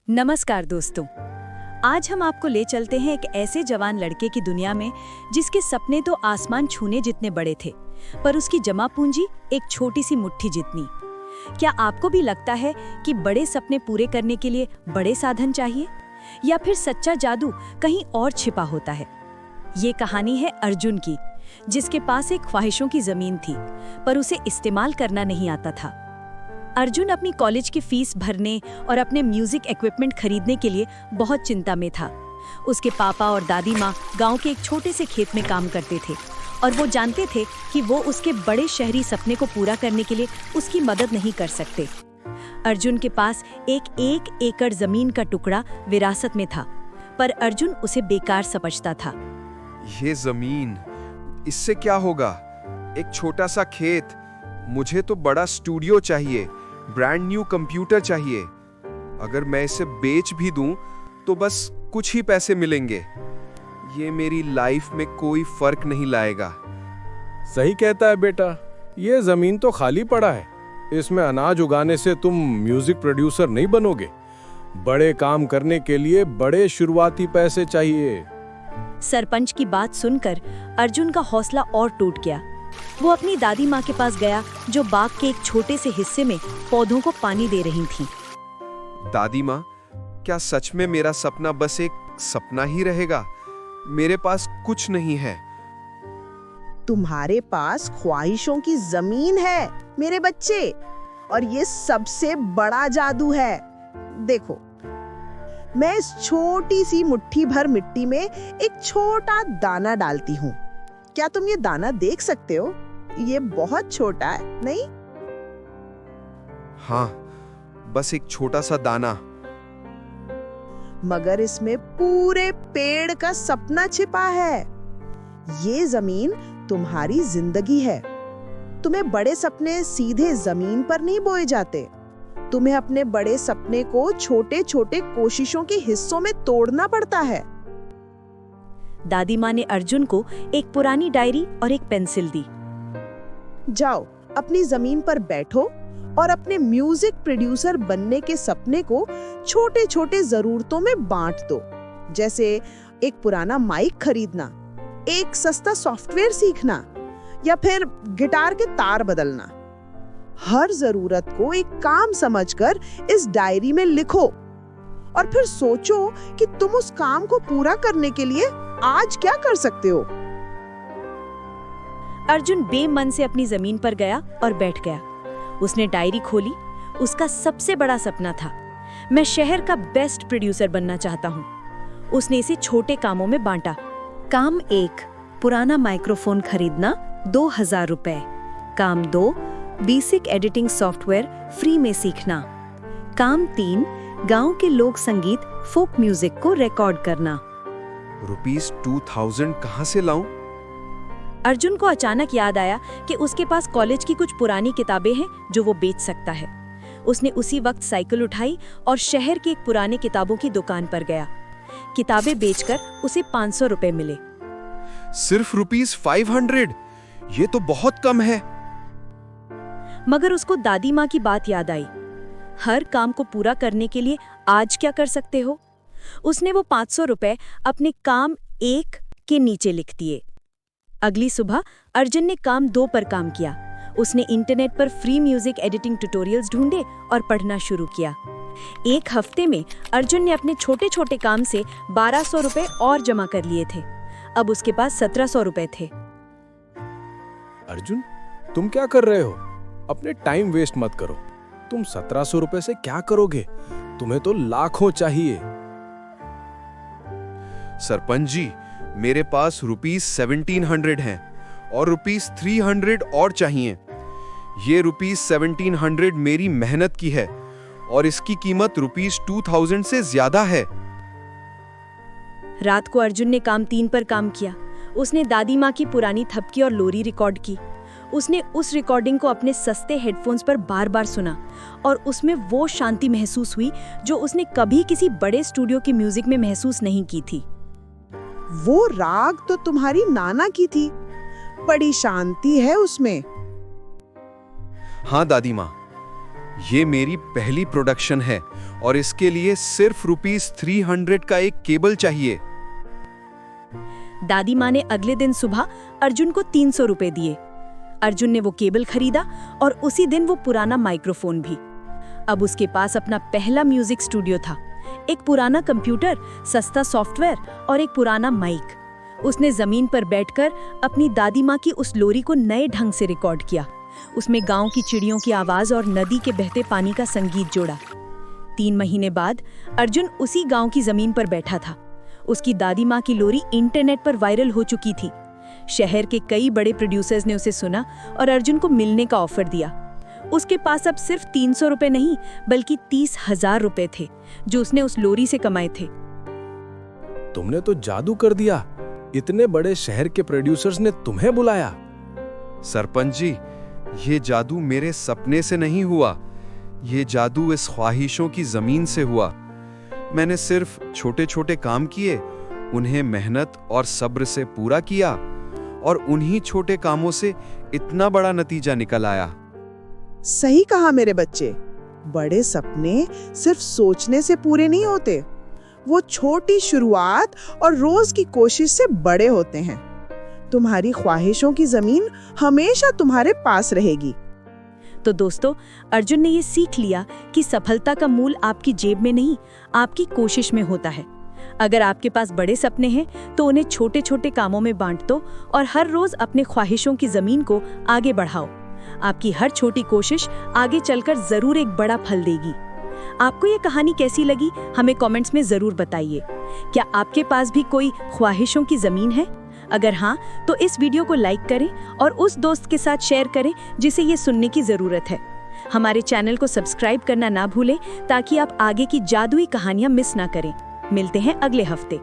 नमस्कार दोस्तों। आज हम आपको ले चलते हैं एक ऐसे जवान लड़के की दुनिया में जिसके सपने तो आसमान छूने जितने बड़े थे, पर उसकी जमा पूंजी एक छोटी सी मुट्ठी जितनी। क्या आपको भी लगता है कि बड़े सपने पूरे करने के लिए बड़े साधन चाहिए, या फिर सच्चा जादू कहीं और छिपा होता है? ये कहानी है अर्जुन की, जिसके पास एक ख्वाहिशों की जमीन थी, पर उसे इस्तेमाल करना नहीं आता था। अर्जुन अपनी कॉलेज की फीस भरने और अपने म्यूजिक इक्विपमेंट खरीदने के लिए बहुत चिंता में था। उसके पापा और दादी माँ गांव के एक छोटे से खेत में काम करते थे और वो जानते थे कि वो उसके बड़े शहरी सपने को पूरा करने के लिए उसकी मदद नहीं कर सकते। अर्जुन के पास एक एकड़ जमीन का टुकड़ा विरासत में था, पर अर्जुन उसे बेकार समझता था। ये जमीन, इससे क्या होगा? एक छोटा सा खेत। मुझे तो बड़ा स्टूडियो चाहिए, ब्रांड न्यू कंप्यूटर चाहिए। अगर मैं इसे बेच भी दूं तो बस कुछ ही पैसे मिलेंगे। ये मेरी लाइफ में कोई फर्क नहीं लाएगा। सही कहता है बेटा, ये जमीन तो खाली पड़ा है। इसमें अनाज उगाने से तुम म्यूजिक प्रोड्यूसर नहीं बनोगे। बड़े काम करने के लिए बड़े शुरुआती पैसे चाहिए। सरपंच की बात सुनकर अर्जुन का हौसला और टूट गया। वो अपनी दादी माँ के पास गया, जो बाग के एक छोटे से हिस्से में पौधों को पानी दे रही थी। दादी माँ, क्या सच में मेरा सपना बस एक सपना ही रहेगा? मेरे पास कुछ नहीं है। तुम्हारे पास ख्वाहिशों की जमीन है मेरे बच्चे, और ये सबसे बड़ा जादू है। देखो, मैं इस छोटी सी मुट्ठी भर मिट्टी में एक छोटा दाना डालती हूँ। क्या तुम ये दाना देख सकते हो? ये बहुत छोटा है, नहीं? हाँ, बस एक छोटा सा दाना। मगर इसमें पूरे पेड़ का सपना छिपा है। ये जमीन तुम्हारी जिंदगी है। तुम्हें बड़े सपने सीधे जमीन पर नहीं बोए जाते। तुम्हें अपने बड़े सपने को छोटे छोटे कोशिशों के हिस्सों में तोड़ना पड़ता है। दादी माँ ने अर्जुन को एक पुरानी डायरी और एक पेंसिल दी। जाओ, अपनी जमीन पर बैठो और अपने म्यूजिक प्रोड्यूसर बनने के सपने को छोटे छोटे जरूरतों में बांट दो। जैसे एक पुराना माइक खरीदना, एक सस्ता सॉफ्टवेयर सीखना, या फिर गिटार के तार बदलना। हर जरूरत को एक काम समझकर इस डायरी में लिखो और फिर सोचो कि तुम उस काम को पूरा करने के लिए आज क्या कर सकते हो। अर्जुन बेमन से अपनी जमीन पर गया और बैठ गया। उसने डायरी खोली। उसका सबसे बड़ा सपना था, मैं शहर का बेस्ट प्रोड्यूसर बनना चाहता हूँ। उसने इसे छोटे कामों में बांटा। काम 1, पुराना माइक्रोफोन खरीदना 2000 रुपए। काम 2, बेसिक एडिटिंग सॉफ्टवेयर फ्री में सीखना। काम 3, गांव के लोक संगीत फोक म्यूजिक को रिकॉर्ड करना। ₹2000 कहाँ से लाऊं? अर्जुन को अचानक याद आया कि उसके पास कॉलेज की कुछ पुरानी किताबें हैं जो वो बेच सकता है। उसने उसी वक्त साइकिल उठाई और शहर की एक पुरानी किताबों की दुकान पर गया। किताबें बेचकर उसे 500 रुपए मिले। सिर्फ ₹500? ये तो बहुत कम है। मगर उसको दादी माँ की बात याद आई। हर काम को पूरा करने के लिए आज क्या कर सकते हो? उसने वो 500 रुपए अपने काम 1 के नीचे लिख दिए। अगली सुबह अर्जुन ने काम 2 पर काम किया। उसने इंटरनेट पर फ्री म्यूजिक एडिटिंग ट्यूटोरियल्स ढूंढे और पढ़ना शुरू किया। एक हफ्ते में अर्जुन ने अपने छोटे छोटे काम से 1200 रुपए और जमा कर लिए थे। अब उसके पास 1700 रुपए थे। अर्जुन, तुम क्या कर रहे हो? अपने टाइम वेस्ट मत करो। तुम 1700 रुपए से क्या करोगे? तुम्हें तो लाखों चाहिए। सरपंच जी, मेरे पास ₹1700 हैं और ₹300 और चाहिए। ये ₹1700 मेरी मेहनत की है और इसकी कीमत ₹2000 से ज्यादा है। रात को अर्जुन ने काम 3 पर काम किया। उसने दादी माँ की पुरानी थपकी और लोरी रिकॉर्ड की। उसने उस रिकॉर्डिंग को अपने सस्ते हेडफोन्स पर बार बार सुना और उसमें वो शांति महसूस हुई जो उसने कभी किसी बड़े स्टूडियो की म्यूजिक में महसूस नहीं की थी। वो राग तो तुम्हारी नाना की थी। बड़ी शांति है उसमें। हाँ दादी माँ, ये मेरी पहली प्रोडक्शन है और इसके लिए सिर्फ ₹300 का एक केबल चाहिए। दादी माँ ने अगले दिन सुबह अर्जुन को 300 रुपए दिए। अर्जुन ने वो केबल खरीदा और उसी दिन वो पुराना माइक्रोफोन भी। अब उसके पास अपना पहला म्यूजिक स्टूडियो था, एक पुराना कंप्यूटर, सस्ता सॉफ्टवेयर और एक पुराना माइक। उसने जमीन पर बैठकर अपनी दादी माँ की उस लोरी को नए ढंग से रिकॉर्ड किया। उसमें गांव की चिड़ियों की आवाज और नदी के बहते पानी का संगीत जोड़ा। 3 महीने बाद अर्जुन उसी गांव की जमीन पर बैठा था। उसकी दादी माँ की लोरी इंटरनेट पर वायरल हो चुकी थी। शहर के कई बड़े प्रोड्यूसर्स ने उसे सुना और अर्जुन को मिलने का ऑफर दिया। उसके पास अब सिर्फ 300 रुपए नहीं बल्कि 30,000 रुपए थे जो उसने उस लोरी से कमाए थे। तुमने तो जादू कर दिया। इतने बड़े शहर के प्रोड्यूसर्स ने तुम्हें बुलाया। सरपंच जी, ये जादू मेरे सपने से नहीं हुआ, ये जादू इस ख्वाहिशों की जमीन से हुआ। मैंने सिर्फ छोटे छोटे काम किए, उन्हें मेहनत और सब्र से पूरा किया और उन्हीं छोटे कामों से इतना बड़ा नतीजा निकल आया। सही कहा मेरे बच्चे, बड़े सपने सिर्फ सोचने से पूरे नहीं होते, वो छोटी शुरुआत और रोज की कोशिश से बड़े होते हैं। तुम्हारी ख्वाहिशों की जमीन हमेशा तुम्हारे पास रहेगी। तो दोस्तों, अर्जुन ने ये सीख लिया कि सफलता का मूल आपकी जेब में नहीं, आपकी कोशिश में होता है। अगर आपके पास बड़े सपने हैं तो उन्हें छोटे छोटे कामों में बांट दो और हर रोज अपने ख्वाहिशों की जमीन को आगे बढ़ाओ। आपकी हर छोटी कोशिश आगे चलकर जरूर एक बड़ा फल देगी। आपको ये कहानी कैसी लगी हमें कमेंट्स में जरूर बताइए। क्या आपके पास भी कोई ख्वाहिशों की जमीन है? अगर हाँ, तो इस वीडियो को लाइक करें और उस दोस्त के साथ शेयर करें जिसे ये सुनने की जरूरत है। हमारे चैनल को सब्सक्राइब करना ना भूलें ताकि आप आगे की जादुई कहानियां मिस ना करें। मिलते हैं अगले हफ्ते।